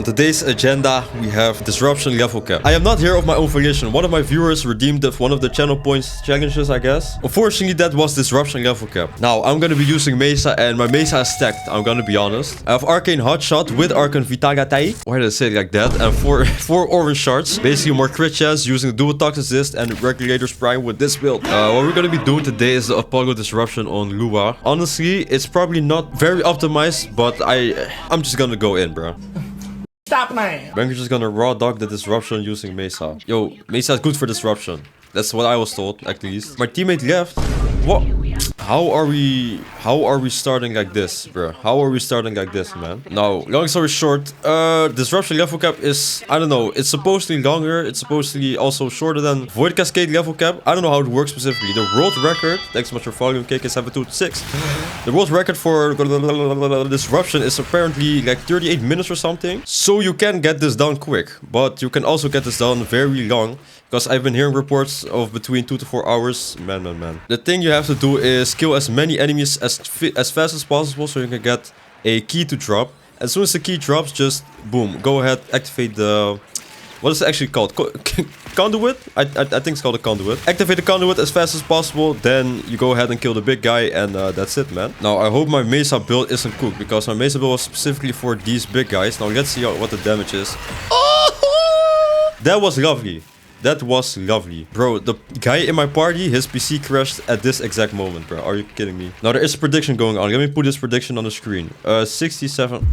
today's agenda, we have disruption level cap. I am not here of my own volition. One of my viewers redeemed one of the channel points challenges, I guess. Unfortunately, that was disruption level cap. Now, I'm gonna be using Mesa, and my Mesa is stacked. I'm gonna be honest. I have Arcane Hotshot with Arcane Vitality. Why did I say it like that? And four orange shards. Basically, more crit chance using dual toxicist and Regulator's Prime with this build. What we're gonna be doing today is the Apollo disruption on Lua. Honestly, it's probably not very optimized, but I'm just gonna go in, bro. Stop, man. Bankerr just gonna raw dog the disruption using Mesa. Yo, Mesa is good for disruption. That's what I was told, at least. My teammate left. What? How are we starting like this, bro? How are we starting like this, man? Now, long story short, disruption level cap is, I don't know, it's supposedly longer. It's supposedly also shorter than Void Cascade level cap. I don't know how it works specifically. The world record, thanks so much for following KK726. The world record for disruption is apparently like 38 minutes or something. So you can get this done quick, but you can also get this done very long. Because I've been hearing reports of between 2 to 4 hours. Man. The thing you have to do is kill as many enemies as fast as possible so you can get a key to drop. As soon as the key drops, just boom, go ahead, activate the... What is it actually called? Conduit? I think it's called a conduit. Activate the conduit as fast as possible, then you go ahead and kill the big guy, and that's it, man. Now, I hope my Mesa build isn't cooked, because my Mesa build was specifically for these big guys. Now, let's see what the damage is. Oh! That was lovely. That was lovely. Bro, the guy in my party, his PC crashed at this exact moment, bro. Are you kidding me? Now, there is a prediction going on. Let me put this prediction on the screen. 67%.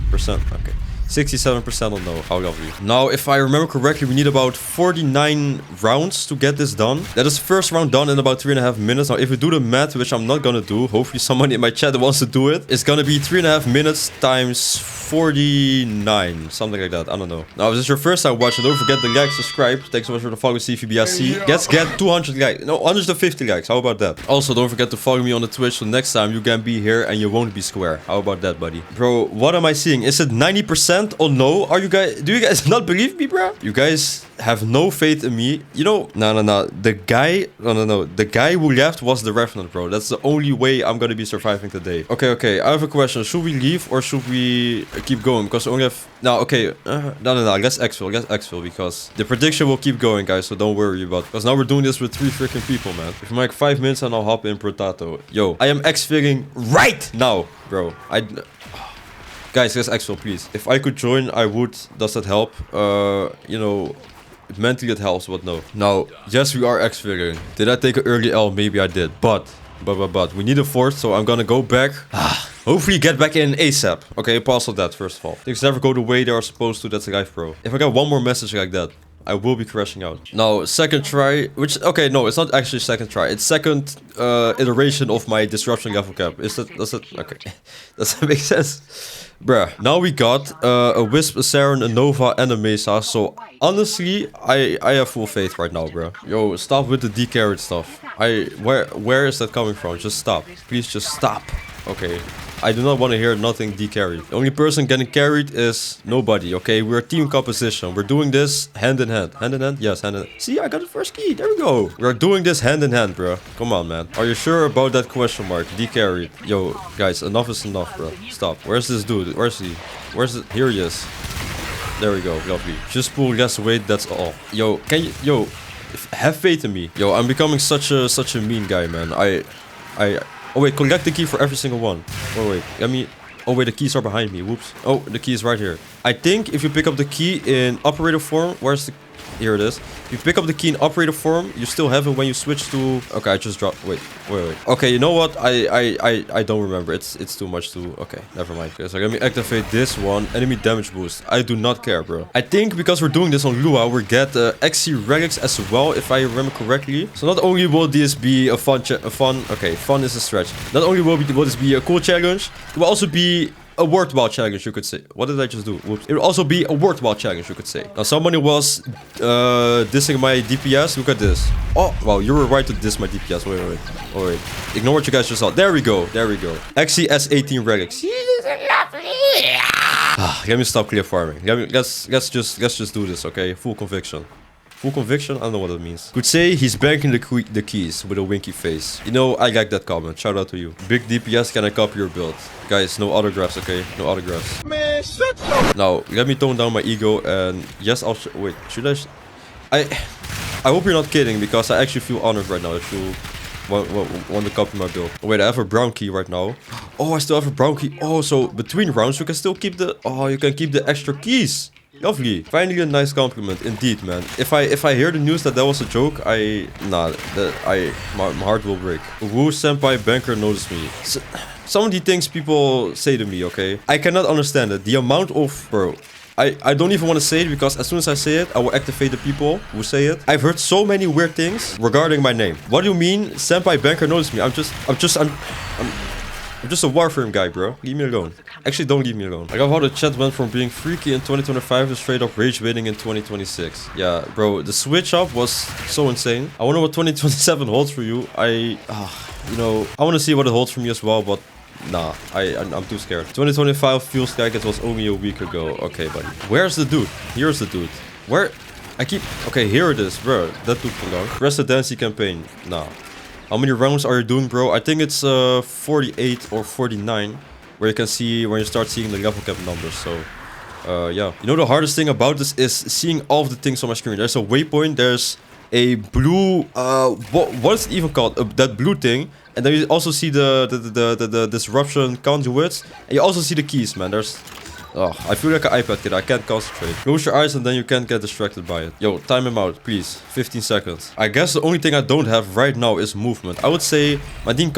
Okay. 67% on no. How lovely. Now, if I remember correctly, we need about 49 rounds to get this done. That is the first round done in about 3.5 minutes. Now, if we do the math, which I'm not gonna do, hopefully somebody in my chat wants to do it, it's gonna be 3.5 minutes times 49. Something like that. I don't know. Now, if this is your first time watching, don't forget to like, subscribe. Thanks so much for the follow, CVBRC. Let's get 200 likes. No, 150 likes. How about that? Also, don't forget to follow me on the Twitch, so next time you can be here and you won't be square. How about that, buddy? Bro, what am I seeing? Is it 90%? Oh no, do you guys not believe me, bro? You guys have no faith in me. You know, no. The guy who left was the Revenant, bro. That's the only way I'm gonna be surviving today. Okay, I have a question. Should we leave or should we keep going? Because we only have... No, okay. No. Let's exfil because the prediction will keep going, guys, so don't worry about it. Because now we're doing this with 3 freaking people, man. If I'm like 5 minutes and I'll hop in Protato. Yo, I am exfilling right now, bro. Guys, let's exfil, please. If I could join, I would. Does that help? You know, mentally it helps, but no. Now, yes, we are exfilling. Did I take an early L? Maybe I did. But, we need a fourth, so I'm gonna go back. Hopefully get back in ASAP. Okay, pause on that, first of all. Things never go the way they are supposed to. That's life, bro. If I get one more message like that, I will be crashing out. Now, second try, which, okay, no, it's not actually second try. It's second iteration of my disruption level cap. Does that, okay. Does that make sense? Bruh, now we got a Wisp, a Saren, a Nova, and a Mesa. So, honestly, I have full faith right now, bro. Yo, stop with the D-carried stuff. Where is that coming from? Just stop. Please just stop. Okay. I do not want to hear nothing D-carried. The only person getting carried is nobody, okay? We're a team composition. We're doing this hand in hand. Hand in hand? Yes, hand in hand. See, I got the first key. There we go. We're doing this hand in hand, bro. Come on, man. Are you sure about that question mark? D-carried. Yo, guys, enough is enough, bro. Stop. Where's this dude? Where's he? Where's it? Here he is. There we go. Lovely. Just pull less weight, that's all. Yo, can you... Yo, have faith in me. Yo, I'm becoming such a mean guy, man. Oh wait, collect the key for every single one. Oh wait, let me... Oh wait, the keys are behind me. Whoops. Oh, the key is right here. I think if you pick up the key in operator form... Where's the... Here it is. If you pick up the key in operator form, you still have it when you switch to... Okay, I just dropped... Wait. Okay, you know what? I don't remember. It's too much to... Okay, never mind. Okay, so let me activate this one. Enemy damage boost. I do not care, bro. I think because we're doing this on Lua, we get XC relics as well, if I remember correctly. So not only will this be a fun... Okay, fun is a stretch. Not only will this be a cool challenge, it will also be... a worthwhile challenge, you could say. What did I just do? Whoops. It will also be a worthwhile challenge, you could say. Now, somebody was dissing my DPS. Look at this. Oh, wow, you were right to diss my DPS. Wait. Ignore what you guys just saw. There we go. XC S18 relics. Let me stop clear farming. Let's just do this, okay? Full conviction. Full conviction? I don't know what it means. Could say he's banking the keys with a winky face. You know, I like that comment. Shout out to you. Big DPS, can I copy your build? Guys, no autographs, okay? No autographs. Man, shut Now, let me tone down my ego and yes, wait, should I... I hope you're not kidding because I actually feel honored right now that you want to copy my build. Oh, wait, I have a brown key right now. Oh, I still have a brown key. Oh, so between rounds you can still keep the... Oh, you can keep the extra keys. Lovely. Finally a nice compliment. Indeed, man. If I hear the news that was a joke, my heart will break. Woo senpai banker noticed me. Some of the things people say to me, okay? I cannot understand it. The amount of... Bro, I don't even want to say it because as soon as I say it, I will activate the people who say it. I've heard so many weird things regarding my name. What do you mean senpai banker noticed me? I'm just a Warframe guy, bro. Leave me alone. Actually, don't leave me alone. I love how the chat went from being freaky in 2025 to straight up rage baiting in 2026. Yeah, bro, the switch up was so insane. I wonder what 2027 holds for you. You know, I want to see what it holds for me as well, but nah, I'm too scared. 2025 feels like it was only a week ago. Okay, buddy. Where's the dude? Here's the dude. Where? Okay, here it is, bro. That took too long. Presidency campaign. Nah. How many rounds are you doing, bro? I think it's 48 or 49, where you can see when you start seeing the level cap numbers. So, yeah. You know, the hardest thing about this is seeing all of the things on my screen. There's a waypoint. There's a blue. What is it even called? That blue thing. And then you also see the disruption conduits. And you also see the keys, man. There's... Oh, I feel like an iPad kid. I can't concentrate. Close your eyes and then you can't get distracted by it. Yo, time him out, please. 15 seconds. I guess the only thing I don't have right now is movement. I would say my team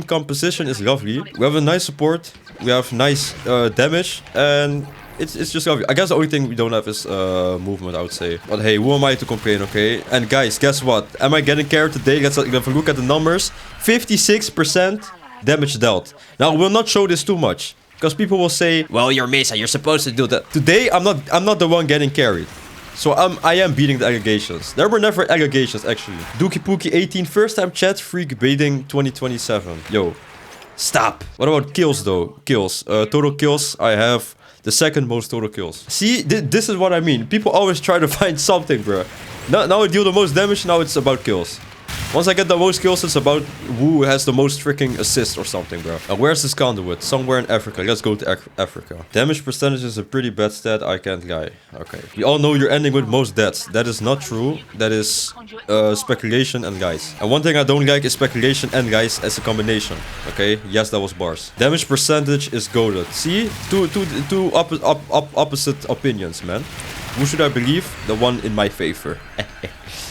composition is lovely. We have a nice support. We have nice damage. And it's just lovely. I guess the only thing we don't have is movement, I would say. But hey, who am I to complain, okay? And guys, guess what? Am I getting carried today? Let's have a look at the numbers. 56% damage dealt. Now, we'll not show this too much. Because people will say, well, you're Mesa, you're supposed to do that. Today, I'm not the one getting carried. So I am beating the allegations. There were never allegations, actually. Dookie Pookie 18, first time chat, freak baiting 2027. Yo, stop. What about kills, though? Kills. Total kills, I have the second most total kills. See, this is what I mean. People always try to find something, bro. Now I deal the most damage, now it's about kills. Once I get the most kills, it's about who has the most freaking assists or something, bro. Where's this conduit? Somewhere in Africa. Let's go to Africa. Damage percentage is a pretty bad stat. I can't lie. Okay. We all know you're ending with most deaths. That is not true. That is speculation and guys. And one thing I don't like is speculation and guys as a combination. Okay. Yes, that was bars. Damage percentage is goated. See? Two opposite opinions, man. Who should I believe? The one in my favor.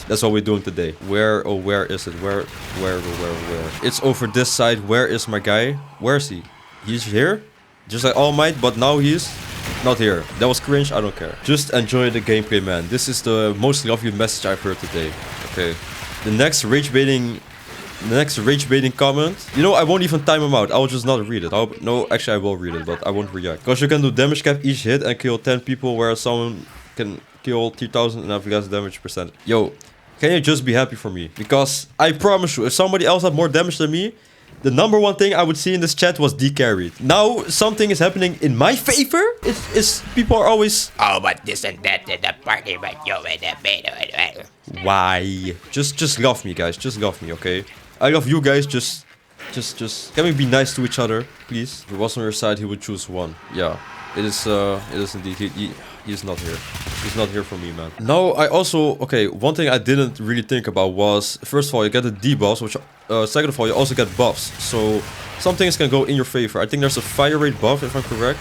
That's what we're doing today. Where is it? Where? It's over this side. Where is my guy? Where is he? He's here? Just like All Might, but now he's not here. That was cringe, I don't care. Just enjoy the gameplay, man. This is the most lovely message I've heard today. Okay. The next rage baiting comment. You know, I won't even time him out. I'll just not read it. No, actually I will read it, but I won't react. Because you can do damage cap each hit and kill 10 people, whereas someone can kill 3000 and have less damage percent. Yo, can you just be happy for me? Because I promise you, if somebody else had more damage than me, the number one thing I would see in this chat was decarried. Now something is happening in my favor. It's people are always, oh, but this and that in the party, but yo, why? Just love me, guys. Just love me, okay? I love you guys. Just can we be nice to each other, please? If it was on your side, he would choose one. Yeah, it is indeed. He's not here. He's not here for me, man. No, I also... Okay, one thing I didn't really think about was... First of all, you get the debuffs, which... second of all, you also get buffs. So, some things can go in your favor. I think there's a fire rate buff, if I'm correct.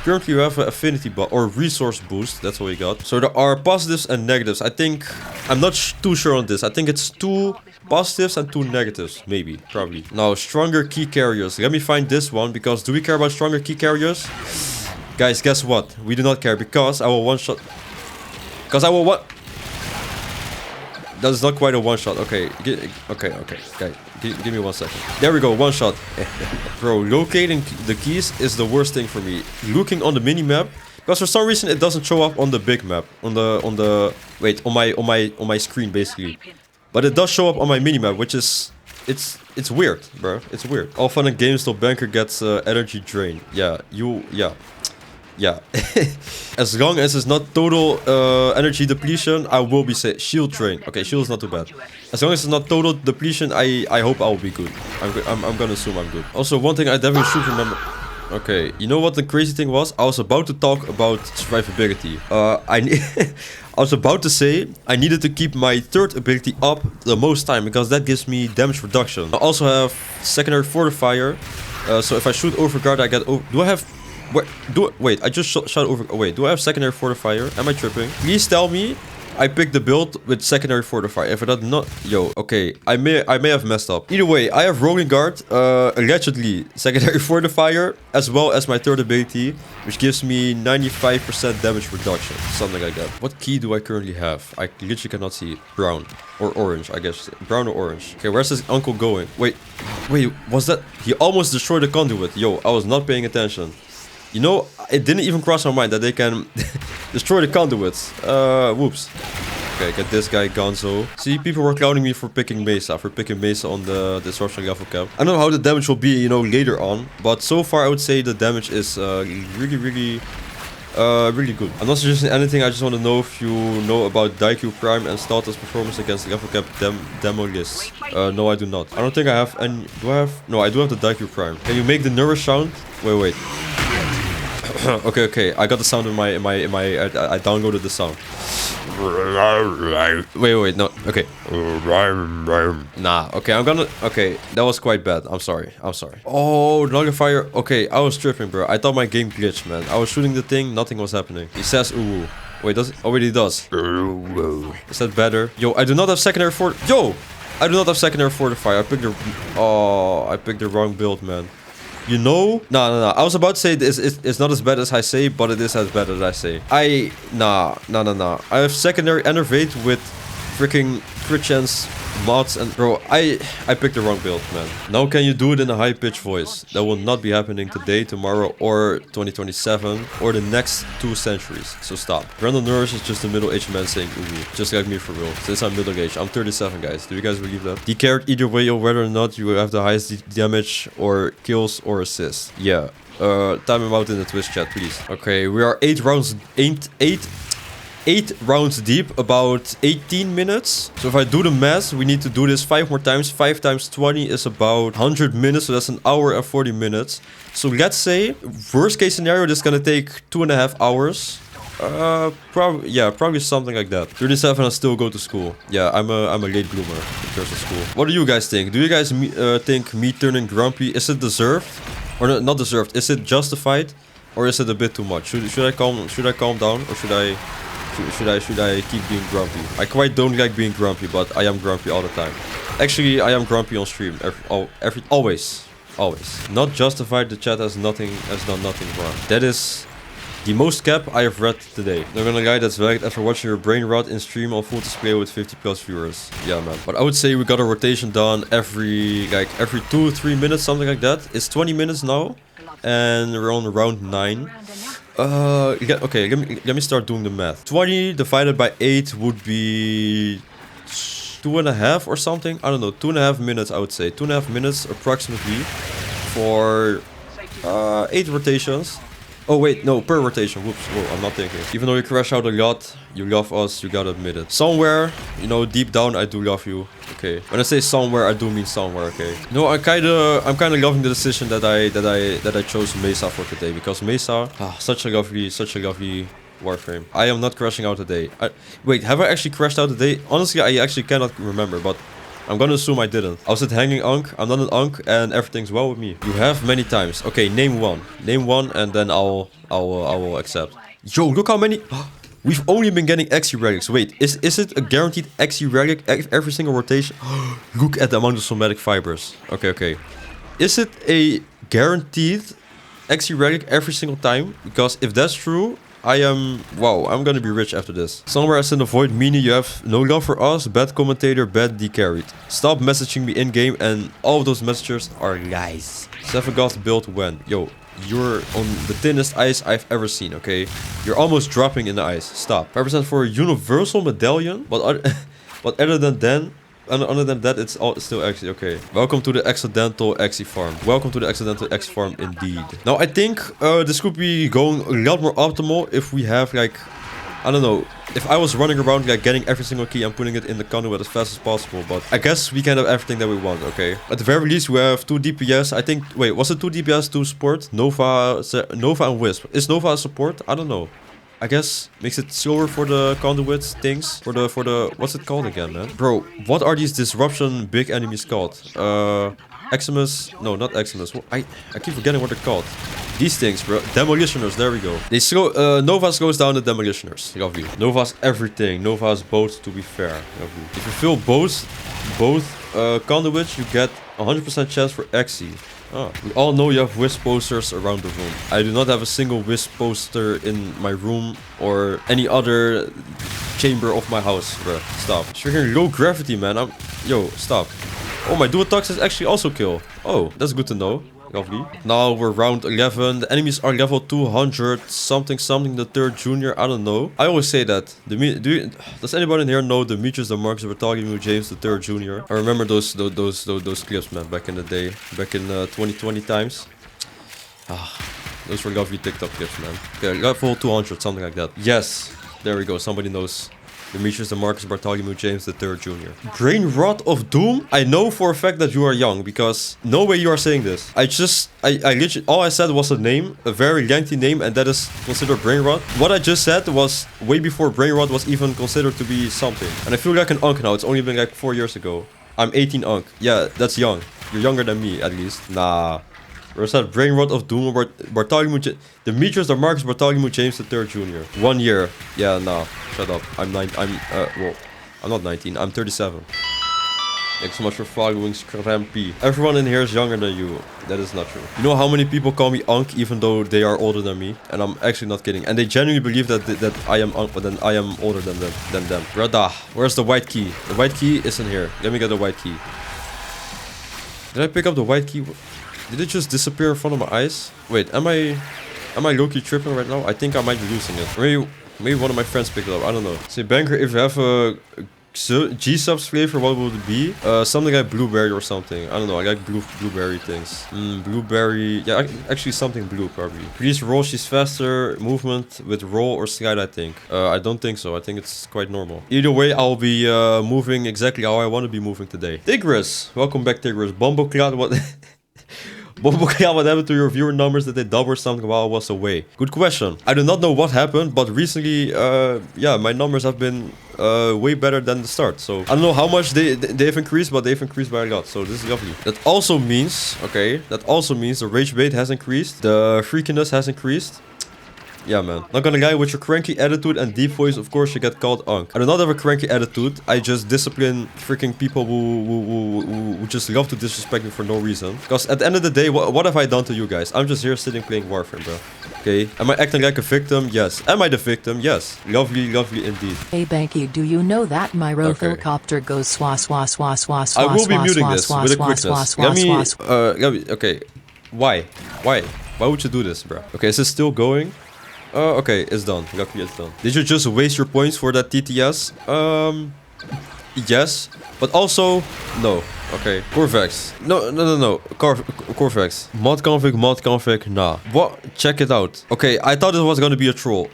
Currently, you have an affinity buff or resource boost. That's what we got. So, there are positives and negatives. I think... I'm not too sure on this. I think it's 2 positives and 2 negatives. Maybe. Probably. Now, stronger key carriers. Let me find this one, because do we care about stronger key carriers? Guys, guess what? We do not care because I will one-shot... Because I will what? That is not quite a one-shot. Okay. Okay. Guys, give me 1 second. There we go. One shot. Bro, locating the keys is the worst thing for me. Looking on the mini-map. Because for some reason it doesn't show up on the big map. On my screen, basically. But it does show up on my mini-map, which is... It's weird, bro. It's weird. All fun and games till banker gets energy drain. Yeah, yeah. As long as it's not total energy depletion, I will be safe. Shield drain. Okay, shield is not too bad. As long as it's not total depletion, I hope I'll be good. I'm gonna assume I'm good. Also, one thing I definitely should remember. Okay, you know what the crazy thing was? I was about to talk about survivability. I was about to say I needed to keep my third ability up the most time because that gives me damage reduction. I also have secondary fortifier. So if I shoot overguard, I get over. Do I have? Wait, I just shot over. Oh, wait, do I have secondary fortifier? Am I tripping? Please tell me I picked the build with secondary fortifier. If I did not, yo, okay, I may have messed up. Either way, I have rolling guard, allegedly secondary fortifier, as well as my third ability, which gives me 95% damage reduction, something like that. What key do I currently have? I literally cannot see. Brown or orange, I guess. Brown or orange. Okay, where's this uncle going? Wait, was that? He almost destroyed the conduit. Yo, I was not paying attention. You know, it didn't even cross my mind that they can destroy the conduits. Whoops. Okay, get this guy Gonzo. See, people were clowning me for picking Mesa on the disruption level cap. I don't know how the damage will be, you know, later on. But so far, I would say the damage is really good. I'm not suggesting anything. I just want to know if you know about dBankerr Prime and Stata's performance against level cap demo lists. No, I do not. I don't think I have any. Do I have? No, I do have the dBankerr Prime. Can you make the nourish sound? Wait. Okay. I got the sound in my. I downloaded the sound. Wait. No. Okay. Nah. Okay. Okay. That was quite bad. I'm sorry. Oh, nullifier. Okay. I was tripping, bro. I thought my game glitched, man. I was shooting the thing. Nothing was happening. He says, ooh. Wait. Does it? Oh, wait. He does. Is that better? Yo, I do not have secondary fort. Yo, I do not have secondary fortifier. I picked the. Oh, I picked the wrong build, man. You know? No. I was about to say this. It's not as bad as I say, but it is as bad as I say. No. I have secondary enervate with freaking crit chance mods and bro. I picked the wrong build, man. Now can you do it in a high pitched voice? That will not be happening today, tomorrow, or 2027, or the next 2 centuries. So stop. Brandon Nurse is just a middle-aged man saying ooh, just like me for real. Since I'm middle-aged, I'm 37, guys. Do you guys believe that? dBankerr either way, or whether or not you have the highest damage or kills or assists. Yeah. Time him out in the Twitch chat, please. Okay, we are 8 rounds deep, about 18 minutes. So if I do the math, we need to do this 5 more times. 5 times 20 is about 100 minutes. So that's an hour and 40 minutes. So let's say, worst case scenario, this is gonna take 2.5 hours. Probably something like that. 37, I still go to school. Yeah, I'm a late bloomer in terms of school. What do you guys think? Do you guys think me turning grumpy, is it deserved? Or not deserved? Is it justified? Or is it a bit too much? Should I calm down? Or should I keep being grumpy? I quite don't like being grumpy, but I am grumpy all the time. Actually, I am grumpy on stream. Always. Not justified. The chat has done nothing wrong. That is the most cap I have read today. Not gonna lie, that's valid after watching your brain rot in stream on full display with 50+ viewers. Yeah, man. But I would say we got a rotation done every 2-3 minutes, something like that. It's 20 minutes now, and we're on round 9. Okay, let me start doing the math. 20 divided by 8 would be 2.5 or something. I don't know, 2.5 minutes, I would say. 2.5 minutes approximately for 8 rotations. Oh wait, no, per rotation. Whoops, whoa, I'm not thinking. Even though you crash out a lot, you love us, you gotta admit it. Somewhere, you know, deep down, I do love you. Okay. When I say somewhere, I do mean somewhere, okay. No, I'm kinda loving the decision that I chose Mesa for today, because Mesa, such a lovely warframe. I am not crashing out today. Wait, have I actually crashed out today? Honestly, I actually cannot remember, but I'm gonna assume I didn't. I was at hanging Ankh. I'm not an Ankh, and everything's well with me. You have many times. Okay, name one. Name one, and then I will accept. Yo, look how many. We've only been getting XE relics. Wait, is it a guaranteed XE relic every single rotation? Look at the amount of somatic fibers. Okay. Is it a guaranteed XE relic every single time? Because if that's true, wow, I'm gonna be rich after this. Somewhere I said avoid meaning you have no love for us, bad commentator, bad decarried. Stop messaging me in game, and all of those messages are lies. Sevagoth build when? Yo, you're on the thinnest ice I've ever seen, okay? You're almost dropping in the ice. Stop. 5% for a universal medallion, but other than that, it's still actually okay. Welcome to the accidental Exi farm. Welcome to the accidental Exi farm indeed. Now I think this could be going a lot more optimal if we have like I don't know. If I was running around like getting every single key and putting it in the conduit as fast as possible, but I guess we can have everything that we want, okay? At the very least, we have 2 DPS. I think, wait, was it 2 DPS, 2 support? Nova and Wisp. Is Nova a support? I don't know. I guess makes it slower for the conduit things. For the, what's it called again, man? Bro, what are these disruption big enemies called? Eximus, no, not Eximus. I keep forgetting what they're called. These things, bro. Demolitioners, there we go. They slow, Nova slows down the demolitioners. Lovely. Nova's everything. Nova's both, to be fair. Lovely. If you fill both conduits, you get 100% chance for Exi. Ah. We all know you have Wisp posters around the room. I do not have a single Wisp poster in my room or any other chamber of my house, bro. Stop. It's freaking low gravity, man. Yo, stop. Oh, my Duotox is actually also kill. Oh, that's good to know. Lovely. Now we're round 11. The enemies are level 200 something something. The 3rd junior. I don't know. I always say that. Does anybody in here know Demetrius, the Marcus, Bartholomew, James, the 3rd junior? I remember those clips, man. Back in the day. Back in 2020 times. Ah, those were lovely TikTok clips, man. Okay, level 200, something like that. Yes. There we go. Somebody knows. Demetrius, the Marcus, Bartholomew, James, the 3rd junior. Brain Rot of Doom? I know for a fact that you are young, because no way you are saying this. I literally, all I said was a name, a very lengthy name, and that is considered brain rot. What I just said was way before brain rot was even considered to be something. And I feel like an unk now. It's only been like 4 years ago. I'm 18 unk. Yeah, that's young. You're younger than me, at least. Nah. Where's that Brain Rot of Doom? Bartholomew, Demetrius, the Marcus, Bartholomew, James, the 3rd junior. 1 year. Yeah, nah. Shut up. I'm not 19. I'm 37. Thanks so much for following Scrampy. Everyone in here is younger than you. That is not true. You know how many people call me Unk even though they are older than me? And I'm actually not kidding. And they genuinely believe that I am Unk, but then I am older than them. Brother, where's the white key? The white key isn't here. Let me get the white key. Did I pick up the white key? Did it just disappear in front of my eyes? Wait, am I low-key tripping right now? I think I might be losing it. Maybe one of my friends picked it up. I don't know. Say, Banker, if you have a G-subs flavor, what would it be? Something like blueberry or something. I don't know. I like blueberry things. Blueberry. Yeah, actually something blue probably. Please roll. She's faster. Movement with roll or slide, I think. I don't think so. I think it's quite normal. Either way, I'll be moving exactly how I want to be moving today. Tigris. Welcome back, Tigris. Bumbleclad, what... Bobokia, what happened to your viewer numbers? Did they double or something while I was away? Good question. I do not know what happened, but recently, yeah, my numbers have been way better than the start. So I don't know how much they've increased, but they've increased by a lot. So this is lovely. That also means, okay, that also means the rage bait has increased. The freakiness has increased. Yeah, man. Not gonna lie, with your cranky attitude and deep voice, of course you get called Unk. I do not have a cranky attitude. I just discipline freaking people who just love to disrespect me for no reason. Because at the end of the day, what have I done to you guys? I'm just here sitting playing Warframe, bro. Okay. Am I acting like a victim? Yes. Am I the victim? Yes. Lovely, lovely indeed. Hey Banky, do you know that my Rothocopter goes swa swa swa swa swa? I will be muting this with a quickness. Let me, okay. Why? Why would you do this, bro? Okay, is it still going? Okay, it's done. Luckily, it's done. Did you just waste your points for that TTS? Yes. But also, no. Okay. Corvex. No. Corvex. Mod config, nah. What? Check it out. Okay, I thought it was gonna be a troll.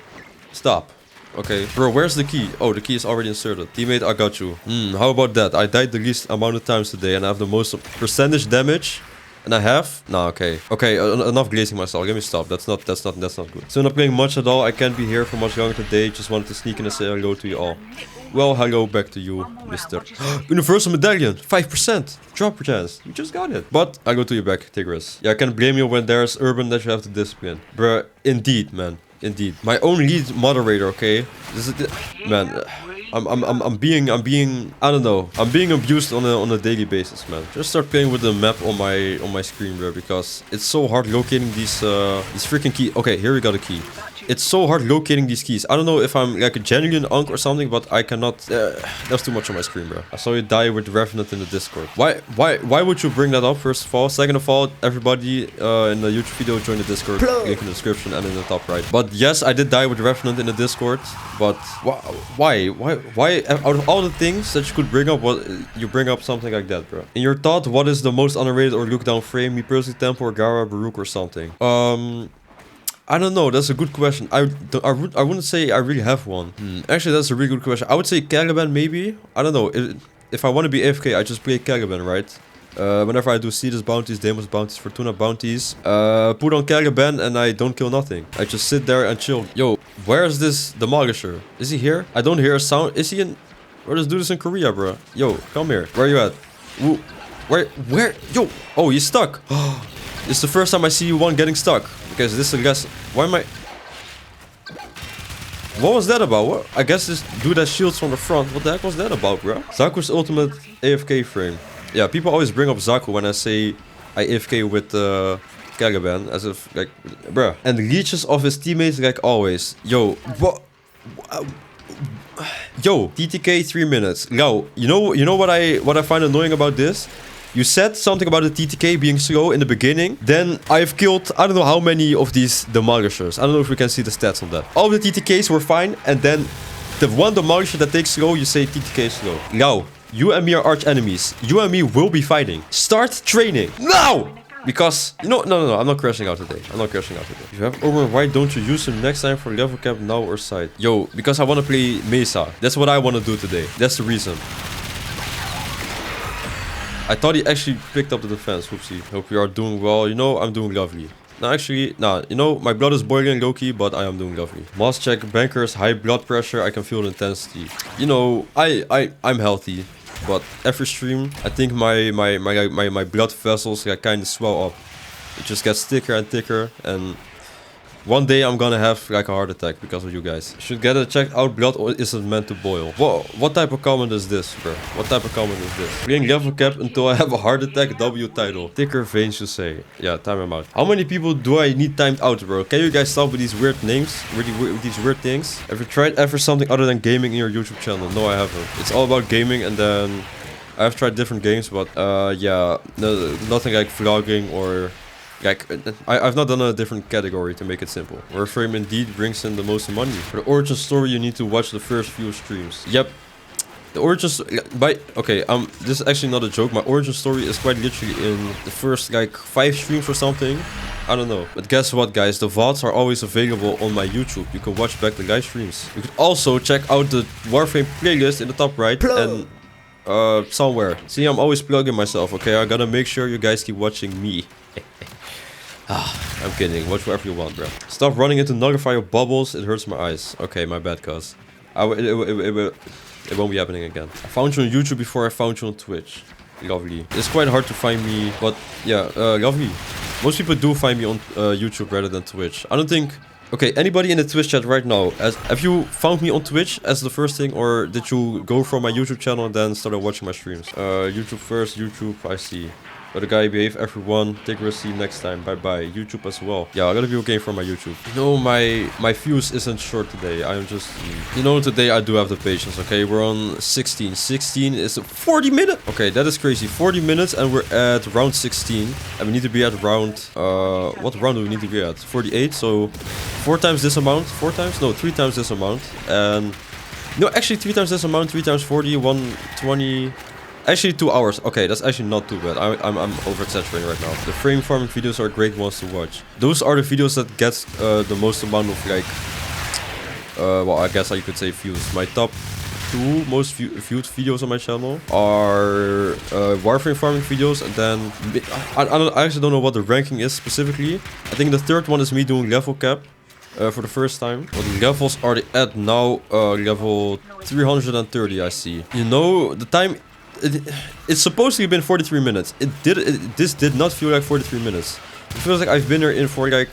Stop. Okay. Bro, where's the key? Oh, the key is already inserted. Teammate, I got you. How about that? I died the least amount of times today and I have the most percentage damage. And I have? Nah, okay. Okay, enough glazing myself. Let me stop. That's not good. So I'm not playing much at all. I can't be here for much longer today. Just wanted to sneak in and say hello to you all. Well, hello back to you, Mr. Universal Medallion. 5%. Drop chance. You just got it. But I go to you back, Tigris. Yeah, I can't blame you when there's urban that you have to discipline. Bruh, indeed, man. Indeed. My own lead moderator, okay? This is man. I'm being I don't know. I'm being abused on a daily basis, man. Just start playing with the map on my screen, bro, because it's so hard locating these freaking keys. Okay, here we got a key. It's so hard locating these keys. I don't know if I'm like a genuine unk or something, but I cannot. There's too much on my screen, bro. I saw you die with Revenant in the Discord. Why would you bring that up? First of all, second of all, everybody in the YouTube video join the Discord. Link in the description and in the top right. But yes, I did die with Revenant in the Discord. But why out of all the things that you could bring up, what you bring up something like that, bro? In your thought, what is the most underrated or looked down frame? Me personally, Tempo or Gara, Baruch or something. I don't know. That's a good question. I wouldn't say I really have one. Actually, that's a really good question. I would say Caliban maybe. I don't know. If I want to be AFK, I just play Caliban, right? Whenever I do Cetus bounties, Demos bounties, Fortuna bounties, put on Caliban and I don't kill nothing. I just sit there and chill. Yo, where is this Demolisher? Is he here? I don't hear a sound. Is he in... Where does do this in Korea, bro? Yo, come here. Where you at? Ooh, where? Yo, oh, he's stuck. It's the first time I see one getting stuck. Because this, I guess... Why am I... What was that about? What? I guess this dude has shields from the front. What the heck was that about, bro? Zaku's ultimate AFK frame. Yeah, people always bring up Zaku when I say I AFK with Caliban, as if like, bruh. And leeches of his teammates like always. Yo, what? Yo, TTK 3 minutes. Yo, you know what I find annoying about this? You said something about the TTK being slow in the beginning. Then I've killed I don't know how many of these Demolishers. I don't know if we can see the stats on that. All the TTKs were fine, and then the one Demolisher that takes slow, you say TTK slow. Yo. You and me are arch enemies. You and me will be fighting. Start training now! Because, no, I'm not crashing out today. I'm not crashing out today. If you have Omer, why don't you use him next time for level cap now or side? Yo, because I want to play Mesa. That's what I want to do today. That's the reason. I thought he actually picked up the defense. Whoopsie. Hope you are doing well. You know, I'm doing lovely. No, actually, nah, you know, my blood is boiling low-key, but I am doing lovely. Must check Banker's high blood pressure. I can feel the intensity. You know, I'm healthy. But every stream, I think my blood vessels kind of swell up. It just gets thicker and thicker, and one day I'm gonna have like a heart attack because of you guys. Should get it checked out, blood or is it meant to boil? What type of comment is this, bro? What type of comment is this? Playing level cap until I have a heart attack, W title. Thicker veins, you say. Yeah, time him out. How many people do I need timed out, bro? Can you guys stop with these weird names? With these weird things? Have you tried ever something other than gaming in your YouTube channel? No, I haven't. It's all about gaming, and then I've tried different games, but yeah, no, nothing like vlogging or... Like, I've not done a different category to make it simple. Warframe indeed brings in the most money. For the origin story, you need to watch the first few streams. Yep. The origin... Okay, this is actually not a joke. My origin story is quite literally in the first, like, 5 streams or something. I don't know. But guess what, guys? The VODs are always available on my YouTube. You can watch back the live streams. You could also check out the Warframe playlist in the top right. And... somewhere. See, I'm always plugging myself, okay? I gotta make sure you guys keep watching me. I'm kidding. Watch whatever you want, bro. Stop running into nullifier bubbles. It hurts my eyes. Okay, my bad, cuz. It won't be happening again. I found you on YouTube before I found you on Twitch. Lovely. It's quite hard to find me, but yeah, lovely. Most people do find me on YouTube rather than Twitch. I don't think... Okay, anybody in the Twitch chat right now, have you found me on Twitch as the first thing, or did you go from my YouTube channel and then started watching my streams? YouTube first, YouTube, I see. But the guy behave everyone, take receipt next time, bye bye. YouTube as well. Yeah, I gotta be okay for my YouTube. You know, my fuse isn't short today. I'm just, you know, today I do have the patience, okay? We're on 16. 16 is 40 minutes. Okay, that is crazy. 40 minutes and we're at round 16. And we need to be at round, what round do we need to be at? 48, so 4 times this amount. 4 times? No, 3 times this amount. And, no, actually 3 times this amount, 3 times 40, 120... Actually 2 hours. Okay, that's actually not too bad. I'm oversaturating right now. The frame farming videos are great ones to watch. Those are the videos that get the most amount of like... well, I guess you could say views. My top 2 most viewed videos on my channel are Warframe farming videos, and then... I actually don't know what the ranking is specifically. I think the third one is me doing level cap. For the first time. What levels are they at now? Level 330, I see. You know, the time... It's supposed to have been 43 minutes. This did not feel like 43 minutes. It feels like I've been there in for like,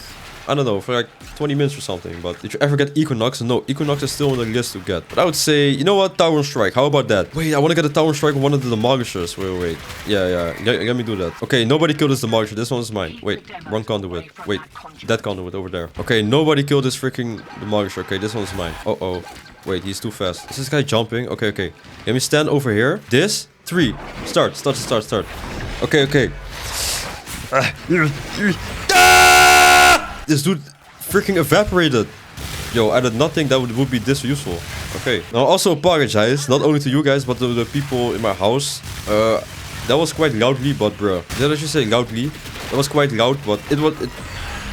I don't know, for like 20 minutes or something. But did you ever get Equinox? No, Equinox is still on the list to get. But I would say, you know what? Tower and Strike. How about that? Wait, I want to get a Tower and Strike with one of the Demolishers. Wait. Yeah. Let me do that. Okay, nobody killed this Demolisher. This one is mine. Wait, wrong conduit. Wait, that conduit over there. Okay, nobody killed this freaking Demolisher. Okay, this one's mine. Uh-oh. Wait, he's too fast. Is this guy jumping? Okay. Let me stand over here. 3. Start. Okay. This dude freaking evaporated. Yo, I did not think that would be this useful. Okay. Now, also apologize, not only to you guys, but to the people in my house. That was quite loudly, but bruh. Did I just say loudly? That was quite loud, but it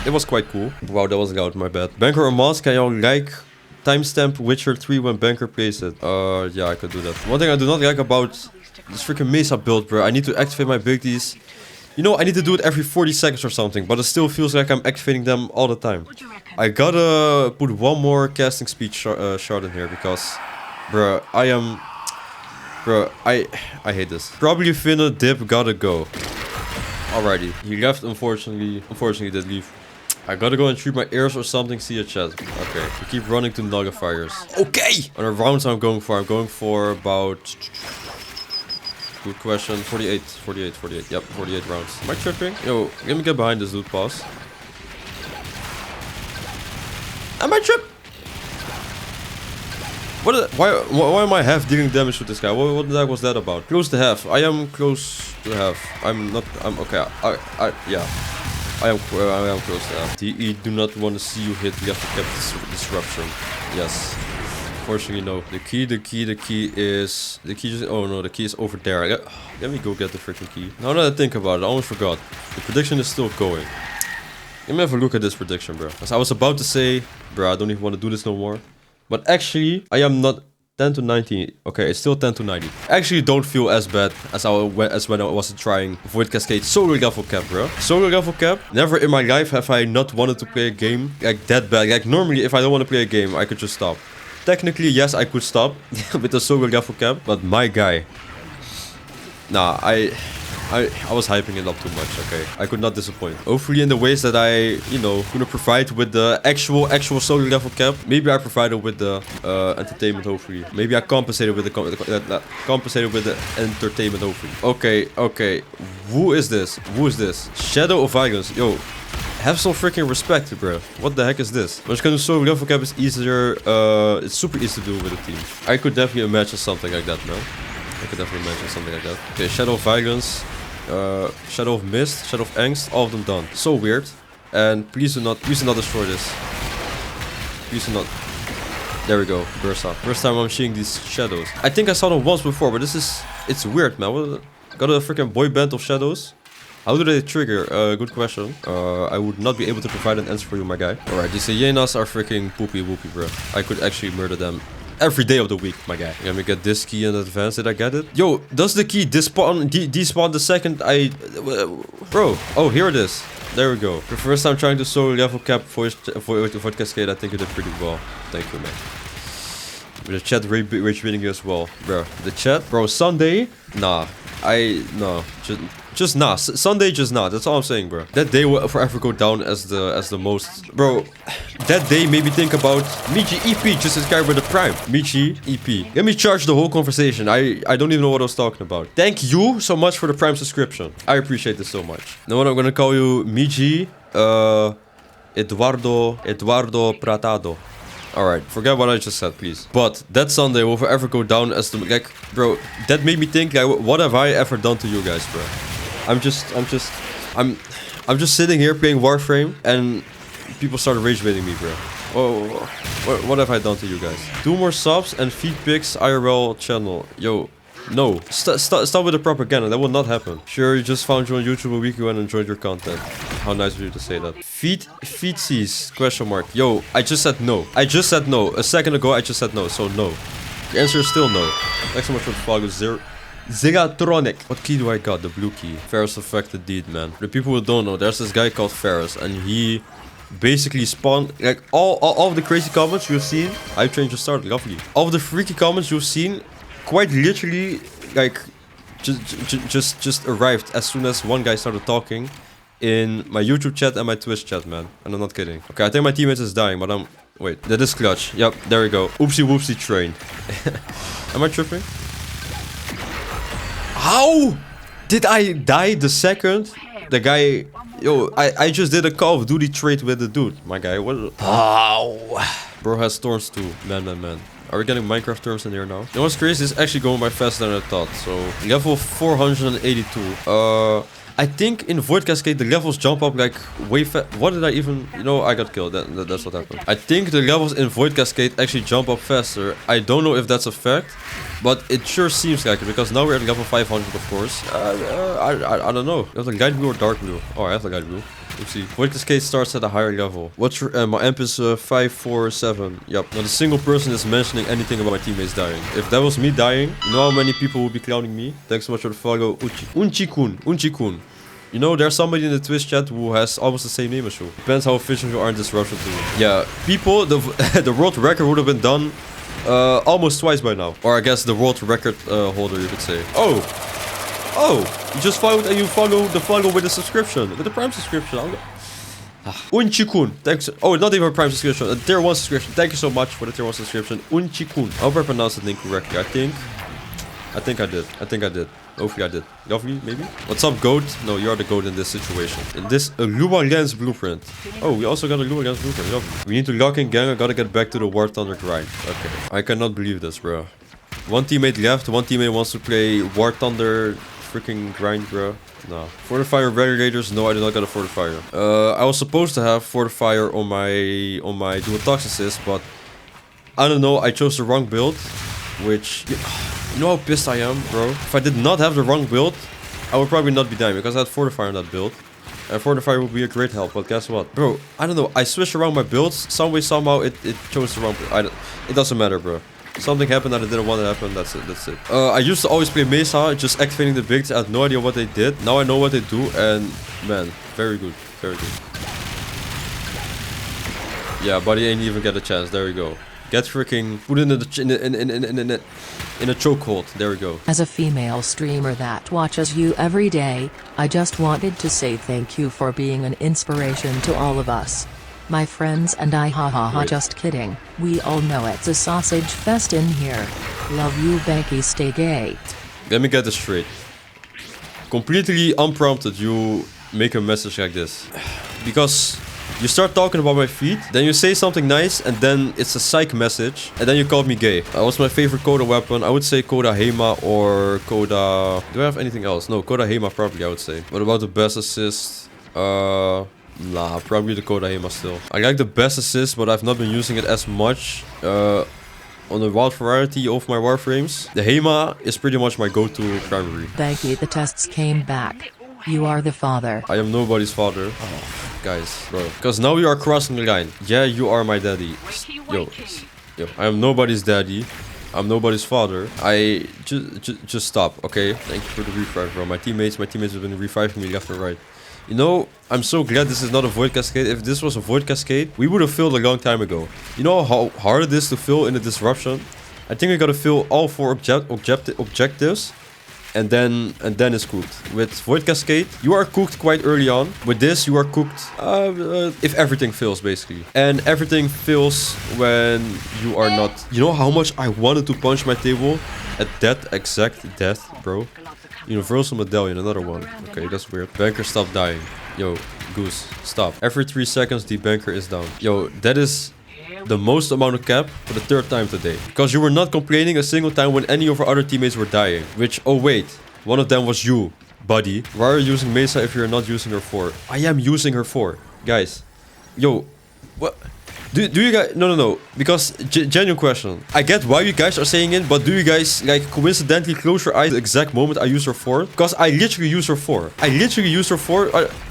it was quite cool. Wow, that was loud, my bad. Banker or Moss, can y'all like timestamp Witcher 3 when Banker plays it? Yeah, I could do that. One thing I do not like about this freaking Mesa build, bro. I need to activate my abilities. You know, I need to do it every 40 seconds or something, but it still feels like I'm activating them all the time. I gotta put one more casting speed shard in here because, bro, I hate this. Probably finna dip, gotta go. Alrighty, he left, unfortunately. Unfortunately, did leave. I gotta go and treat my ears or something, see a chat. Okay, we keep running to nullifiers. Okay! On the rounds I'm going for about... Good question, 48. Yep, 48 rounds. Am I tripping? Yo, let me get behind this dude, pause. Am I tripping? Why am I half dealing damage to this guy? What the heck was that about? Close to half. I am close to half. I'm okay. Yeah. I am close to half. DE do not want to see you hit left cap disruption. Yes. Fortunately, no. The key is... oh no, the key is over there. Let me go get the freaking key. Now that I think about it, I almost forgot. The prediction is still going. Let me have a look at this prediction, bro. As I was about to say, bro, I don't even want to do this no more. But actually, I am not 10 to 90. Okay, it's still 10 to 90. I actually don't feel as bad as when I was trying Void Cascade solo level cap, bro. Solo level cap. Never in my life have I not wanted to play a game like that bad. Like normally, if I don't want to play a game, I could just stop. Technically, yes, I could stop with the solo level cap. But my guy, nah, I was hyping it up too much, okay? I could not disappoint. Hopefully in the ways that I, you know, gonna provide with the actual solo level cap. Maybe I provided with the entertainment, hopefully. Maybe I compensated with the entertainment, hopefully. Okay. Who is this? Shadow of Violence. Yo, have some freaking respect, bro. What the heck is this? I'm just gonna do solo level cap is easier. It's super easy to do with a team. I could definitely imagine something like that, no? I could definitely imagine something like that. Okay, Shadow of Violence. Shadow of Mist, Shadow of Angst, all of them done. So weird. And please do not destroy this. Please do not. There we go, burst up. First time I'm seeing these shadows. I think I saw them once before, but it's weird, man. Got a freaking boy band of shadows. How do they trigger? Good question. I would not be able to provide an answer for you, my guy. Alright, these hyenas are freaking poopy whoopy, bro. I could actually murder them every day of the week, my guy. Let me get this key in advance. Did I get it? Yo, does the key despawn the second I... Bro, oh, here it is. There we go. The first time trying to solo level cap for Cascade, I think you did pretty well. Thank you, man. With the chat rage reading you as well. Bro, the chat? Bro, Sunday? Nah. No. Just nah. Sunday, just nah. That's all I'm saying, bro. That day will forever go down as the most... Bro, that day made me think about Michi EP, just this guy with the Prime. Michi EP. Let me charge the whole conversation. I don't even know what I was talking about. Thank you so much for the Prime subscription. I appreciate this so much. Now what I'm gonna call you Michi, Eduardo Pratado. Alright, forget what I just said, please. But that Sunday will forever go down as the... Like, bro, that made me think, like, what have I ever done to you guys, bro? I'm just sitting here playing Warframe and people started rage baiting me, bro. Oh, what have I done to you guys? 2 more subs and feed pics IRL channel. Yo, no. Stop with the propaganda. That will not happen. Sure, you just found you on YouTube a week ago and enjoyed your content. How nice of you to say that. Feetsies? Question mark. Yo, I just said no. A second ago, I just said no. So no. The answer is still no. Thanks so much for the follow. Zigatronic. What key do I got? The blue key. Ferris affected deed, man. The people who don't know, there's this guy called Ferris, and he basically spawned like all of the crazy comments you've seen. I changed the start, lovely. All of the freaky comments you've seen, quite literally, like just arrived as soon as one guy started talking in my YouTube chat and my Twitch chat, man. And I'm not kidding. Okay, I think my teammate is dying, but wait, that is clutch. Yep, there we go. Oopsie whoopsie train. Am I tripping? How did I die the second the guy... Yo, I just did a Call of Duty trade with the dude, my guy. What? How? Bro has storms too. Man. Are we getting Minecraft terms in here now? You know what's crazy? It's actually going by faster than I thought. So, level 482. I think in Void Cascade the levels jump up like way fast. What did I even... You know, I got killed. That's what happened. I think the levels in Void Cascade actually jump up faster. I don't know if that's a fact, but it sure seems like it, because now we're at level 500, of course. I don't know. You have the light blue or dark blue? Oh, I have the light blue. Let's see. Void Cascade starts at a higher level. What's your... my amp is 547. Yep. Not a single person is mentioning anything about my teammates dying. If that was me dying, you know how many people would be clowning me? Thanks so much for the follow. Unchikun. You know, there's somebody in the Twitch chat who has almost the same name as you. Depends how efficient you are in disruption too. Yeah, people, the world record would have been done almost twice by now. Or I guess the world record holder, you could say. Oh, you just followed and you follow the follow with a subscription, with a prime subscription. Unchikun, thanks. Oh, not even a prime subscription, a tier 1 subscription. Thank you so much for the tier 1 subscription. Unchikun. I hope I pronounced the name correctly. I think I did. Hopefully I did. Lovely, maybe? What's up, goat? No, you're the goat in this situation. In this Lua Lens blueprint. Oh, we also got a Lua Lens blueprint. Lovely. We need to lock in gang. I gotta get back to the War Thunder grind. Okay. I cannot believe this, bro. One teammate left. One teammate wants to play War Thunder freaking grind, bro. No. Fortifier Radiators. No, I did not get a Fortifier. I was supposed to have Fortifier on my dual toxicist, but I don't know. I chose the wrong build, which... You know how pissed I am, bro? If I did not have the wrong build, I would probably not be dying, because I had Fortifier in that build. And Fortifier would be a great help, but guess what? Bro, I don't know. I switched around my builds. Some way, somehow, it chose the wrong build. It doesn't matter, bro. Something happened that I didn't want to happen. That's it. I used to always play Mesa, just activating the bigs. I had no idea what they did. Now I know what they do, and man, very good. Very good. Yeah, buddy ain't even get a chance. There we go. Get freaking put in a chokehold. There we go. As a female streamer that watches you every day, I just wanted to say thank you for being an inspiration to all of us. My friends and I, haha, just kidding. We all know it's a sausage fest in here. Love you, Banky, stay gay. Let me get this straight. Completely unprompted, you make a message like this. Because you start talking about my feet, then you say something nice, and then it's a psych message, and then you called me gay. What's my favorite Coda weapon? I would say Coda Hema or Coda... Do I have anything else? No, Coda Hema probably, I would say. What about the best assist? Nah, probably the Coda Hema still. I like the best assist, but I've not been using it as much on the wild variety of my warframes. The Hema is pretty much my go-to primary. Banky, the tests came back. You are the father. I am nobody's father. Oh, guys, bro. Because now we are crossing the line. Yeah, you are my daddy. Yo, I am nobody's daddy. I'm nobody's father. I just stop, okay? Thank you for the revive, bro. My teammates have been reviving me left and right. You know, I'm so glad this is not a Void Cascade. If this was a Void Cascade, we would have filled a long time ago. You know how hard it is to fill in a disruption? I think we gotta fill all 4 objectives. And then it's cooked. With Void Cascade, you are cooked quite early on. With this, you are cooked if everything fails, basically. And everything fails when you are not... You know how much I wanted to punch my table at that exact death, bro? Universal Medallion, another one. Okay, that's weird. Banker, stop dying. Yo, Goose, stop. Every 3 seconds, dBankerr is down. Yo, that is... the most amount of cap for the 3rd time today. Because you were not complaining a single time when any of our other teammates were dying. Which, oh wait, one of them was you, buddy. Why are you using Mesa if you're not using her 4? I am using her 4. Guys, yo, what? Do you guys... No. Because, genuine question. I get why you guys are saying it, but do you guys, like, coincidentally close your eyes the exact moment I use her 4? Because I literally use her 4.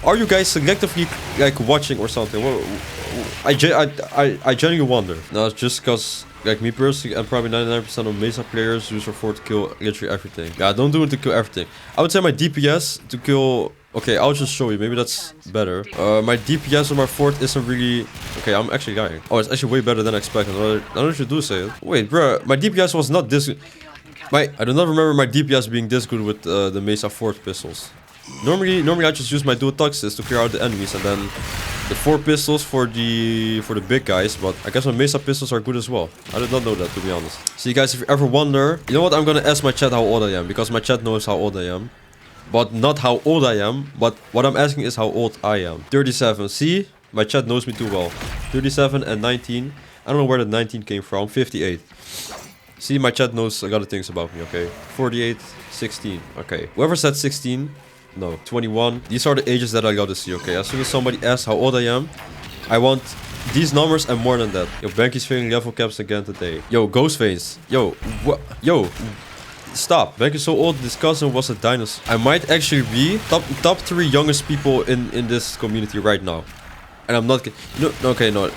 Are you guys selectively, like, watching or something? I genuinely wonder. No, it's just because, like, me personally, and probably 99% of Mesa players use her 4 to kill literally everything. Yeah, don't do it to kill everything. I would say my DPS to kill... Okay, I'll just show you. Maybe that's better. My DPS on my 4th isn't really... Okay, I'm actually dying. Oh, it's actually way better than expected. I don't know if you do say it. Wait, bro. My DPS was not this good. I do not remember my DPS being this good with the Mesa 4th pistols. Normally I just use my dual toxins to clear out the enemies, and then the 4 pistols for the big guys. But I guess my Mesa pistols are good as well. I did not know that, to be honest. See, guys, if you ever wonder, you know what? I'm gonna ask my chat how old I am, because my chat knows how old I am. But not how old I am, but what I'm asking is how old I am. 37. See? My chat knows me too well. 37 and 19. I don't know where the 19 came from. 58. See, my chat knows a lot of things about me, okay? 48, 16. Okay. Whoever said 16, No. 21. These are the ages that I gotta see, okay? As soon as somebody asks how old I am, I want these numbers and more than that. Yo, Banky's failing level caps again today. Yo, Ghostface. Yo, what? Yo, stop. Banky's so old, this cousin was a dinosaur. I might actually be top 3 youngest people in this community right now. And I'm not... No, okay, no,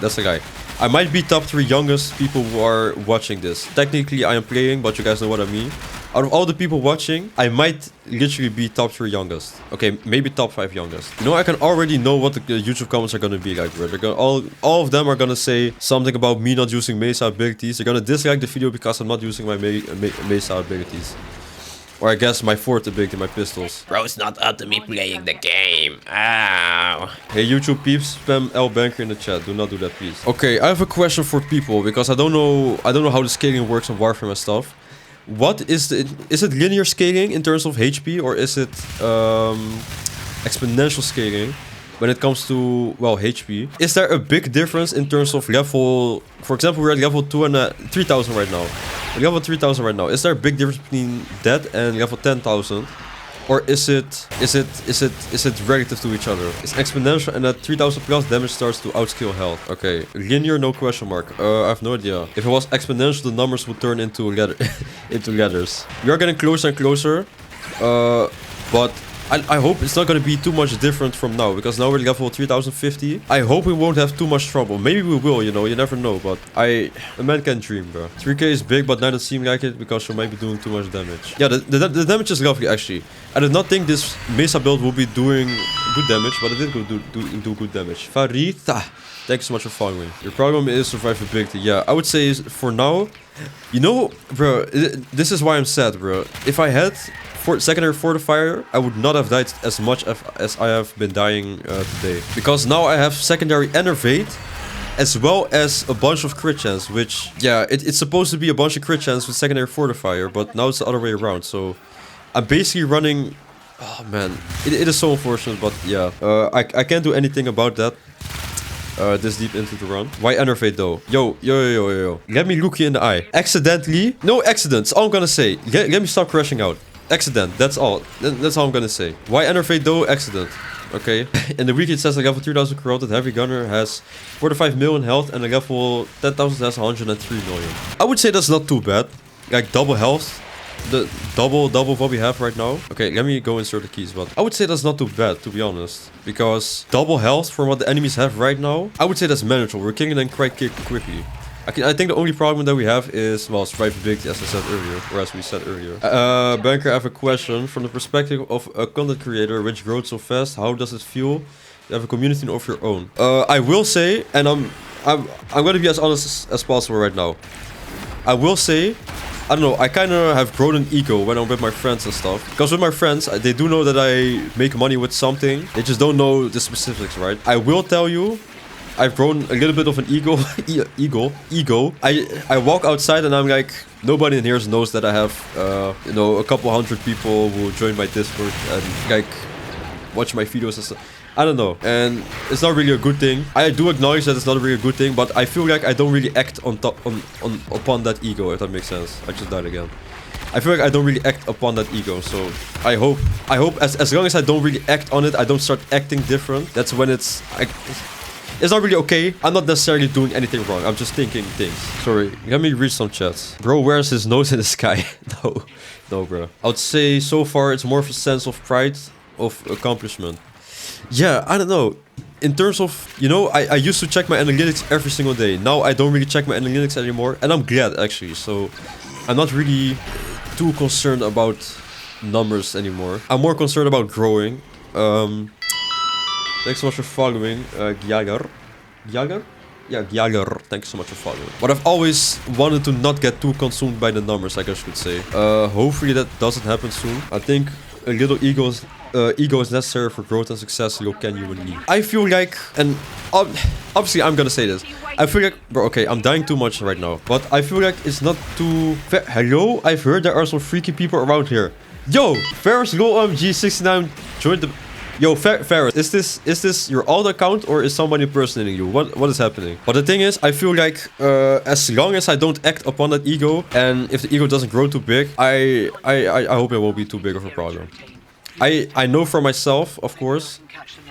that's the guy. I might be top 3 youngest people who are watching this. Technically, I am playing, but you guys know what I mean. Out of all the people watching, I might literally be top 3 youngest. Okay, maybe top 5 youngest. You know, I can already know what the YouTube comments are gonna be like, bro. They're gonna, all of them are gonna say something about me not using Mesa abilities. They're gonna dislike the video because I'm not using my Mesa abilities. Or I guess my 4th ability, my pistols. Bro, it's not up to me playing the game. Ow. Hey YouTube peeps, spam dBankerr in the chat. Do not do that, please. Okay, I have a question for people because I don't know how the scaling works on Warframe and stuff. What is it linear scaling in terms of HP, or is it exponential scaling when it comes to, well, HP? Is there a big difference in terms of level? For example, we're at level 3,000 right now. Level 3,000 right now. Is there a big difference between that and level 10,000? Or is it relative to each other? It's exponential, and at 3,000 plus damage starts to outscale health. Okay, linear, no question mark. I have no idea. If it was exponential, the numbers would turn into letters. We are getting closer and closer. But I hope it's not going to be too much different from now, because now we're level 3050. I hope we won't have too much trouble. Maybe we will, you know, you never know, but a man can dream, bro. 3k is big, but now it seems like it because you might be doing too much damage. Yeah, the damage is lovely, actually. I did not think this Mesa build will be doing good damage, but it did do good damage. Farita, thank you so much for following. Your problem is survivability. Yeah, I would say for now, you know, bro, this is why I'm sad, bro. If I had secondary fortifier, I would not have died as much as I have been dying today. Because now I have secondary enervate, as well as a bunch of crit chance, which, yeah, it's supposed to be a bunch of crit chance with secondary fortifier, but now it's the other way around. So I'm basically running... Oh man, it is so unfortunate, but yeah, I can't do anything about that. This deep into the run. Why enervate though? Yo. Let me look you in the eye. Accidentally? No accidents, all I'm gonna say. Let me stop crashing out. Accident, that's all. That's all I'm gonna say. Why enervate though? Accident. Okay. In the wiki it says a level 3000 corrupted heavy gunner has 45 million health, and a level 10,000 has 103 million. I would say that's not too bad. Like double health. The double what we have right now. Okay, let me go insert the keys, but I would say that's not too bad, to be honest, because double health from what the enemies have right now, I would say that's manageable. We're killing them quite quickly. I think the only problem that we have is, well, survivability, as I said earlier, or as we said earlier. Banker, I have a question. From the perspective of a content creator which grows so fast, how does it feel to have a community of your own? I will say, and I'm gonna be as honest as possible right now. I will say, I don't know, I kind of have grown an ego when I'm with my friends and stuff. Because with my friends, they do know that I make money with something. They just don't know the specifics, right? I will tell you, I've grown a little bit of an ego. Ego. I walk outside and I'm like, nobody in here knows that I have, you know, a couple hundred people who join my Discord and like watch my videos and stuff. I don't know, and it's not really a good thing. I do acknowledge that it's not really a good thing, but I feel like I don't really act upon that ego, if that makes sense. I just died again. I feel like I don't really act upon that ego, so I hope as long as I don't really act on it, I don't start acting different. That's when it's not really okay. I'm not necessarily doing anything wrong. I'm just thinking things. Sorry, let me read some chats. Bro wears his nose in the sky. No, bro. I would say so far it's more of a sense of pride, of accomplishment. Yeah, I don't know. In terms of, you know, I used to check my analytics every single day. Now I don't really check my analytics anymore. And I'm glad, actually. So I'm not really too concerned about numbers anymore. I'm more concerned about growing. Thanks so much for following, Gyagar. Gyagar? Yeah, Gyagar. Thanks so much for following. But I've always wanted to not get too consumed by the numbers, I guess you could say. Hopefully that doesn't happen soon. I think a little ego is necessary for growth and success. You can you and me. I feel like, and obviously I'm gonna say this. I feel like, bro, okay, I'm dying too much right now, but I feel like it's not too. Hello, I've heard there are some freaky people around here. Yo, Ferris LowOMG 69 joined the. Yo, Ferris, is this your alt account or is somebody impersonating you? What is happening? But the thing is, I feel like as long as I don't act upon that ego, and if the ego doesn't grow too big, I hope it won't be too big of a problem. I know for myself, of course,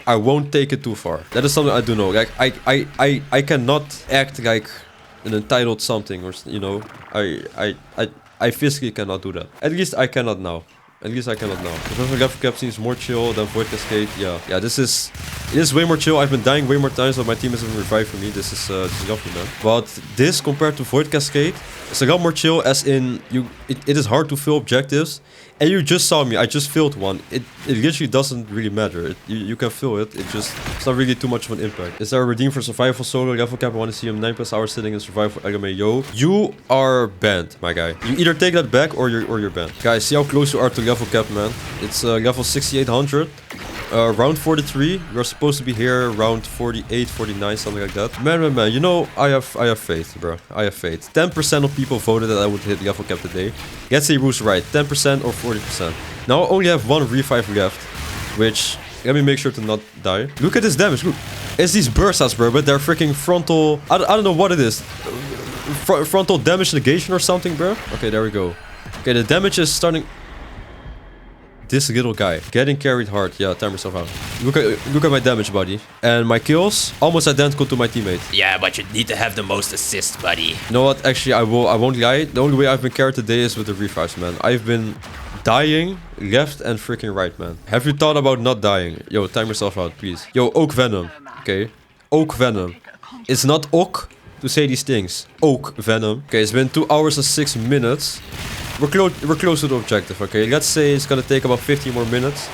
I won't take it too far. That is something I do know. Like I cannot act like an entitled something, or you know, I physically cannot do that. At least I cannot now. At least I cannot now. The level cap seems more chill than Void Cascade. Yeah, this is... It is way more chill. I've been dying way more times, but my team hasn't revived for me. This is lovely, man. But this, compared to Void Cascade, it's a lot more chill, as in... It is hard to fill objectives. And you just saw me. I just filled one. It literally doesn't really matter. You can fill it. It's not really too much of an impact. Is there a redeem for survival solo level cap? I want to see him 9+ hours sitting in survival anime. Yo, you are banned, my guy. You either take that back or you're banned. Guys, see how close you are to level cap, man. It's level 6800. Round 43. You're supposed to be here around 48, 49, something like that. Man. You know, I have faith, bro. I have faith. 10% of people voted that I would hit level cap today. Let's say who's right. 10% or 40%. Now I only have one revive left, which... Let me make sure to not die. Look at this damage. Look. It's these bursts, bro, but they're freaking frontal... I don't know what it is. Frontal damage negation or something, bro. Okay, there we go. Okay, the damage is starting... This little guy getting carried hard. Yeah, time yourself out. Look at my damage, buddy. And my kills almost identical to my teammate. Yeah, but you need to have the most assists, buddy. You know what? Actually, I won't lie. The only way I've been carried today is with the revives, man. I've been dying left and freaking right, man. Have you thought about not dying? Yo, time yourself out, please. Yo, Oak Venom. Okay, Oak Venom. It's not Oak to say these things. Oak Venom. Okay, it's been 2 hours and 6 minutes. We're close to the objective, okay? Let's say it's gonna take about 15 more minutes.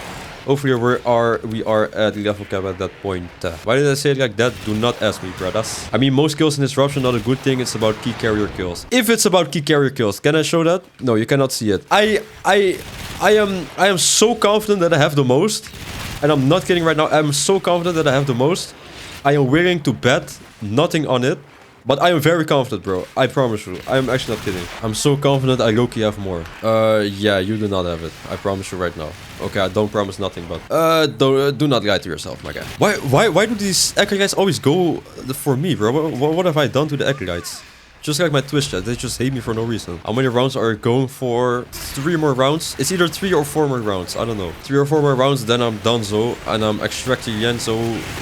Hopefully we are at the level cap at that point. Why did I say it like that? Do not ask me, brothers. I mean, most kills in disruption, not a good thing. It's about key carrier kills. If it's about key carrier kills, can I show that? No, you cannot see it. I am so confident that I have the most. And I'm not kidding right now. I'm so confident that I have the most. I am willing to bet nothing on it. But I am very confident, bro. I promise you. I am actually not kidding. I'm so confident I Lowkey have more. Yeah, you do not have it. I promise you right now. Okay, I don't promise nothing, but... do not lie to yourself, my guy. Why do these acolytes always go for me, bro? What have I done to the acolytes? Just like my Twitch chat, they just hate me for no reason. How many rounds are going for? 3 more rounds? It's either 3 or 4 more rounds. I don't know. 3 or 4 more rounds, then I'm done so. And I'm extracting Yenzo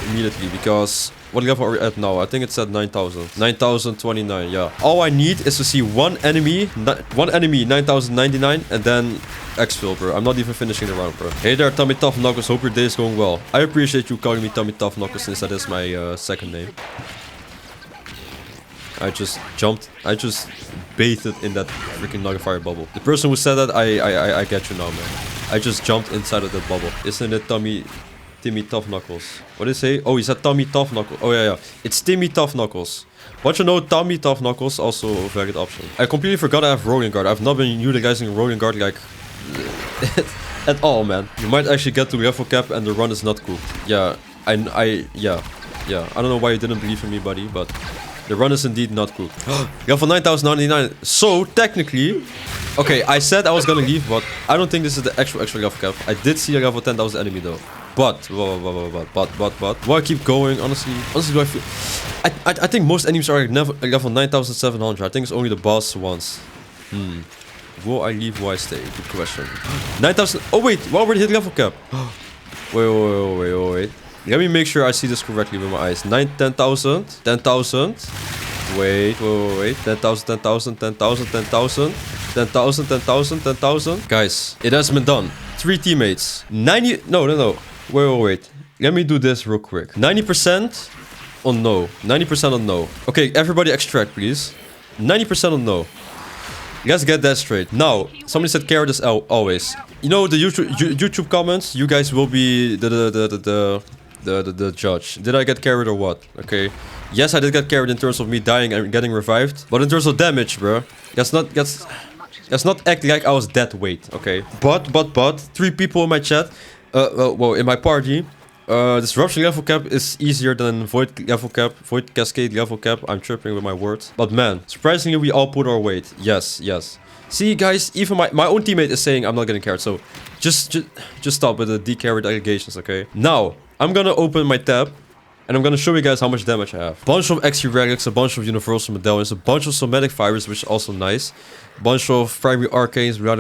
immediately because... What level are we at now? I think it's at 9,000. 9,029, yeah. All I need is to see one enemy 9,099, and then exfil, bro. I'm not even finishing the round, bro. Hey there, Tommy Tough Knuckles. Hope your day is going well. I appreciate you calling me Tommy Tough Knuckles, since that is my second name. I just jumped. I just bathed in that freaking Nugget Fire bubble. The person who said that, I get you now, man. I just jumped inside of that bubble. Isn't it Timmy Tough Knuckles? What did he say? Oh, he said Tommy Tough Knuckles. Oh, yeah. It's Timmy Tough Knuckles. But you know, Tommy Tough Knuckles, also a very good option. I completely forgot I have Rolling Guard. I've not been utilizing Rolling Guard like... at all, man. You might actually get to level cap and the run is not cooked. Yeah, yeah. I don't know why you didn't believe in me, buddy, but... The run is indeed not cooked. Level 9,099. So, technically... Okay, I said I was gonna leave, but I don't think this is the actual level cap. I did see a level 10,000 enemy, though. But, why I keep going, honestly do I feel... I think most enemies are like level 9,700. I think it's only the boss ones. Will I leave, will I stay? Good question. 9,000... Oh, wait, we already hit level cap. Wait. Let me make sure I see this correctly with my eyes. 10,000. 10,000. Wait. 10,000, 10,000, 10,000, 10,000. 10,000, 10,000, 10,000. Guys, it has been done. 3 teammates. 90... No. Wait. Let me do this real quick. 90% on no. 90% on no. Okay, everybody extract, please. 90% on no. Let's get that straight. Now, somebody said carry this always. You know, the YouTube comments, you guys will be the judge. Did I get carried or what? Okay. Yes, I did get carried in terms of me dying and getting revived. But in terms of damage, bro. Let's not act like I was dead weight, okay? But 3 people in my chat, well, in my party, disruption level cap is easier than void level cap, void cascade level cap. I'm tripping with my words. But man, surprisingly, we all put our weight. Yes. See, guys, even my own teammate is saying I'm not getting carried. So just stop with the de-carried allegations, okay? Now, I'm gonna open my tab. And I'm gonna show you guys how much damage I have. Bunch of XP relics, a bunch of universal medallions, a bunch of somatic fibers, which is also nice. Bunch of primary arcanes, blah.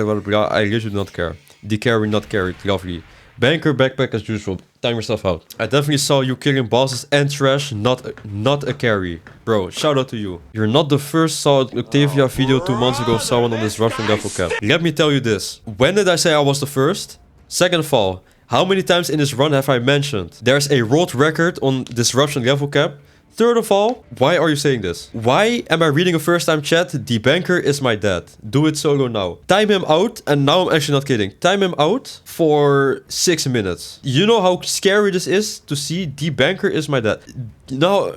I literally do not care. De-carry, not carried, lovely. Banker backpack as usual. Time yourself out. I definitely saw you killing bosses and trash, not a carry. Bro, shout out to you. You're not the first. Saw Octavia video 2 months ago, someone on this Russian level cap. Let me tell you this. When did I say I was the first? Second of all, how many times in this run have I mentioned there's a world record on this Russian level cap? Third of all, why are you saying this? Why am I reading a first time chat? dBankerr is my dad. Do it solo now. Time him out, and now I'm actually not kidding. Time him out for 6 minutes. You know how scary this is to see dBankerr is my dad. Now,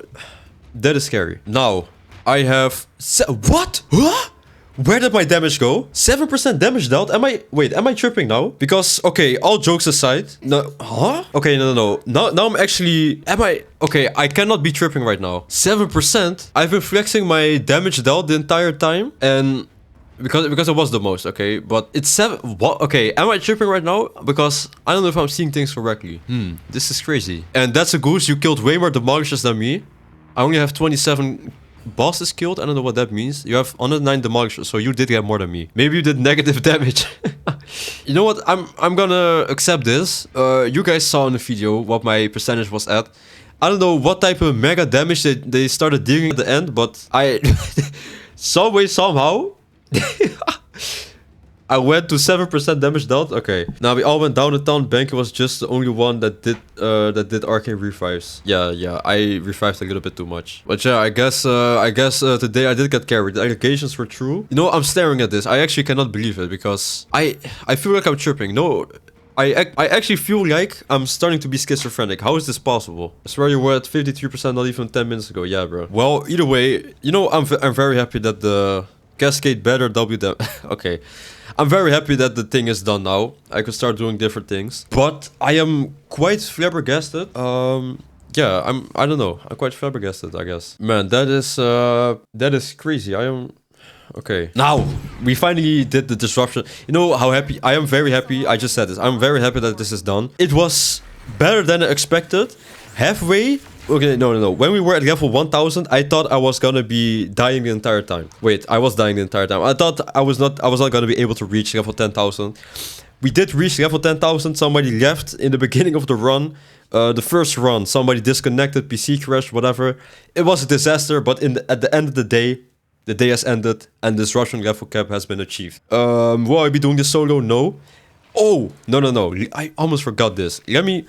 that is scary. Now, I have... What? Huh? Where did my damage go? 7% damage dealt? Am I tripping now? Because, okay, all jokes aside... No, huh? Okay, no. Now I'm actually... Okay, I cannot be tripping right now. 7%? I've been flexing my damage dealt the entire time. And... Because it was the most, okay? But it's 7... What? Okay, am I tripping right now? Because I don't know if I'm seeing things correctly. This is crazy. And that's a goose. You killed way more demolishers than me. I only have 27... bosses killed. I don't know what that means. You have 109 demolishers, so you did get more than me. Maybe you did negative damage. You know what? I'm gonna accept this. You guys saw in the video what my percentage was at. I don't know what type of mega damage they started dealing at the end, but I some way somehow I went to 7% damage dealt. Okay. Now we all went down a ton. Banker was just the only one that did arcane revives. Yeah. I revived a little bit too much. But yeah, I guess today I did get carried. The allegations were true. You know, I'm staring at this. I actually cannot believe it because I feel like I'm tripping. No, I actually feel like I'm starting to be schizophrenic. How is this possible? I swear you were at 53% not even 10 minutes ago. Yeah, bro. Well, either way, you know, I'm very happy that the Cascade better W them. Okay. I'm very happy that the thing is done now. I could start doing different things. But I am quite flabbergasted. Yeah, I don't know. I'm quite flabbergasted, I guess. Man, that is crazy. I am... Okay. Now, we finally did the disruption. You know how happy... I am very happy. I just said this. I'm very happy that this is done. It was better than I expected. Halfway... Okay, no. When we were at level 1000, I thought I was gonna be dying the entire time. Wait, I was dying the entire time. I thought I was not gonna be able to reach level 10,000. We did reach level 10,000. Somebody left in the beginning of the run. The first run, somebody disconnected, PC crashed, whatever. It was a disaster, but at the end of the day has ended, and this Russian level cap has been achieved. Will I be doing this solo? No. Oh, no. I almost forgot this. Let me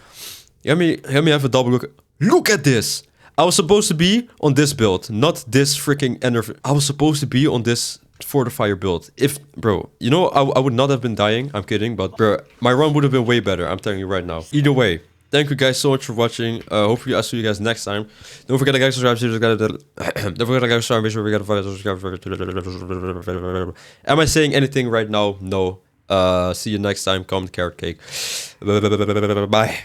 have a double look. Look at this! I was supposed to be on this build, not this freaking energy. I was supposed to be on this fortifier build. Bro, you know, I would not have been dying. I'm kidding, but bro, my run would have been way better. I'm telling you right now. Either way, thank you guys so much for watching. Hopefully I'll see you guys next time. Don't forget to guys subscribe. Don't forget to guys subscribe. Make sure we got to subscribe. Am I saying anything right now? No. See you next time. Comment carrot cake. Bye.